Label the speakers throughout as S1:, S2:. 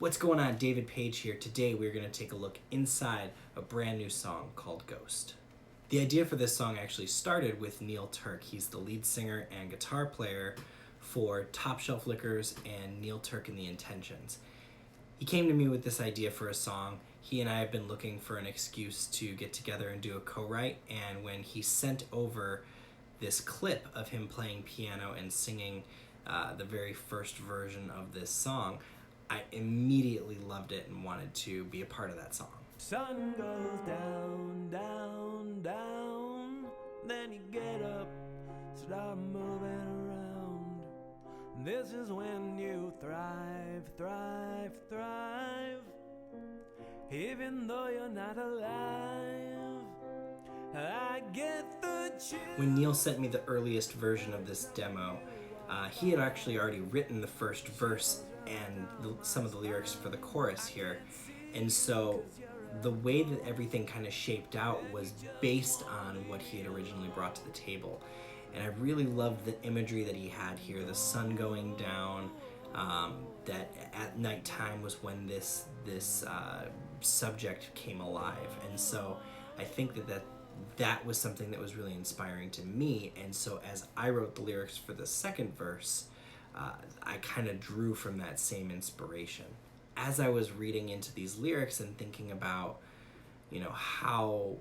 S1: What's going on? David Paige here. Today we're going to take a look inside a brand new song called Ghost. The idea for this song actually started with Neil Turk. He's the lead singer and guitar player for Top Shelf Liquors and Neil Turk and the Intentions. He came to me with this idea for a song. He and I have been looking for an excuse to get together and do a co-write, and when he sent over this clip of him playing piano and singing the very first version of this song, I immediately loved it and wanted to be a part of that song.
S2: Sun goes down, down, down, then you get up, start moving around. This is when you thrive, thrive, thrive, even though you're not alive. I get the chills.
S1: When Neil sent me the earliest version of this demo, he had actually already written the first verse and some of the lyrics for the chorus here. And so the way that everything kind of shaped out was based on what he had originally brought to the table. And I really loved the imagery that he had here, the sun going down, that at nighttime was when this subject came alive. And so I think that was something that was really inspiring to me. And so as I wrote the lyrics for the second verse, I kind of drew from that same inspiration. As I was reading into these lyrics and thinking about, how,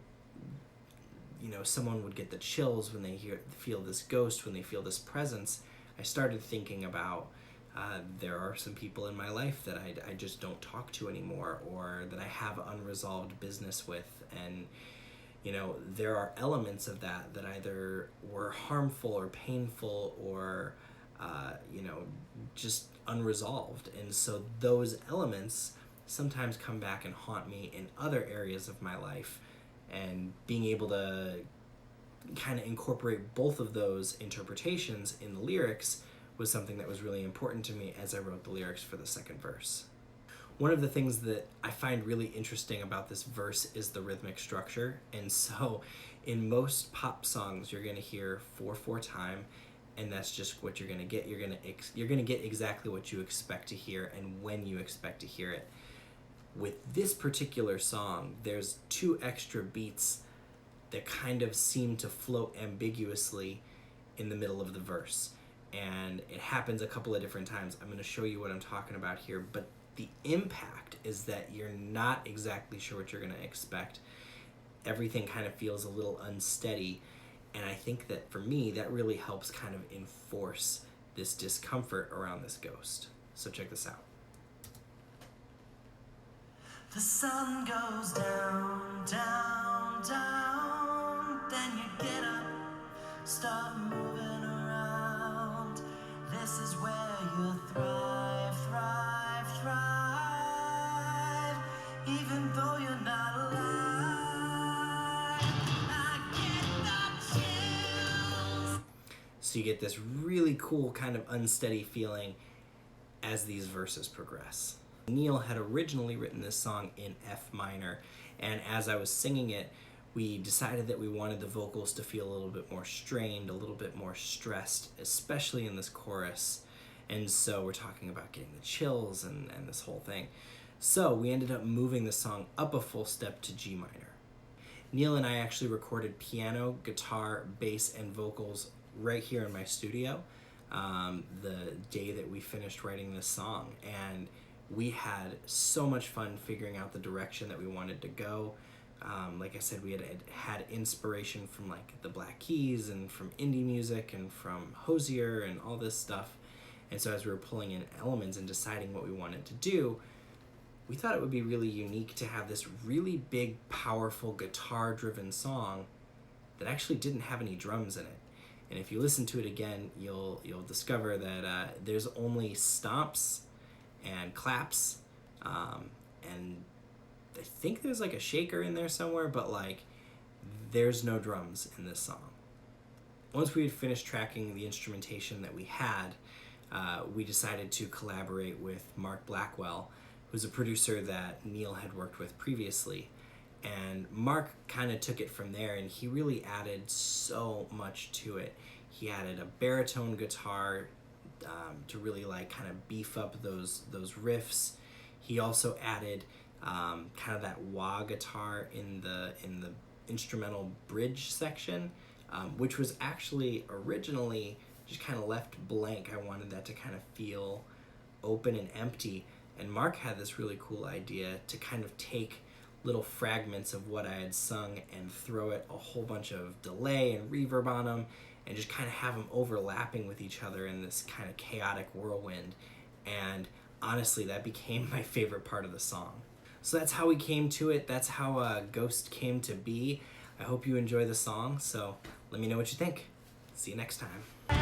S1: someone would get the chills when they feel this ghost, when they feel this presence, I started thinking about there are some people in my life that I just don't talk to anymore, or that I have unresolved business with. And there are elements of that either were harmful or painful or, just unresolved. And so those elements sometimes come back and haunt me in other areas of my life. And being able to kind of incorporate both of those interpretations in the lyrics was something that was really important to me as I wrote the lyrics for the second verse. One of the things that I find really interesting about this verse is the rhythmic structure. And so in most pop songs, you're going to hear 4/4 time, and that's just what you're going to get. You're going to get exactly what you expect to hear and when you expect to hear it. With this particular song, there's 2 extra beats that kind of seem to float ambiguously in the middle of the verse. And it happens a couple of different times. I'm going to show you what I'm talking about here, but the impact is that you're not exactly sure what you're going to expect. Everything kind of feels a little unsteady, and I think that for me, that really helps kind of enforce this discomfort around this ghost. So check this out.
S3: The sun goes down, down, down, then you get up, start moving around. This is where you thrive, thrive, thrive, even though you're not alive. I get the chills.
S1: So you get this really cool kind of unsteady feeling as these verses progress. Neil had originally written this song in F minor, and as I was singing it, we decided that we wanted the vocals to feel a little bit more strained, a little bit more stressed, especially in this chorus. And so we're talking about getting the chills and this whole thing. So we ended up moving the song up a full step to G minor. Neil and I actually recorded piano, guitar, bass, and vocals right here in my studio the day that we finished writing this song. And we had so much fun figuring out the direction that we wanted to go. Like I said, we had inspiration from like the Black Keys and from indie music and from Hozier and all this stuff. And so as we were pulling in elements and deciding what we wanted to do, we thought it would be really unique to have this really big, powerful guitar-driven song that actually didn't have any drums in it. And if you listen to it again, you'll discover that there's only stomps and claps, and I think there's like a shaker in there somewhere, but like there's no drums in this song. Once we had finished tracking the instrumentation that we had, we decided to collaborate with Marc Blackwell, who's a producer that Neil had worked with previously. And Marc kind of took it from there, and he really added so much to it. He added a baritone guitar to really like kind of beef up those riffs. He also added kind of that wah guitar in the instrumental bridge section, which was actually originally just kind of left blank. I wanted that to kind of feel open and empty, and Marc had this really cool idea to kind of take little fragments of what I had sung and throw it a whole bunch of delay and reverb on them, and just kind of have them overlapping with each other in this kind of chaotic whirlwind. And honestly, that became my favorite part of the song. So that's how we came to it. That's how Ghost came to be. I hope you enjoy the song, so let me know what you think. See you next time.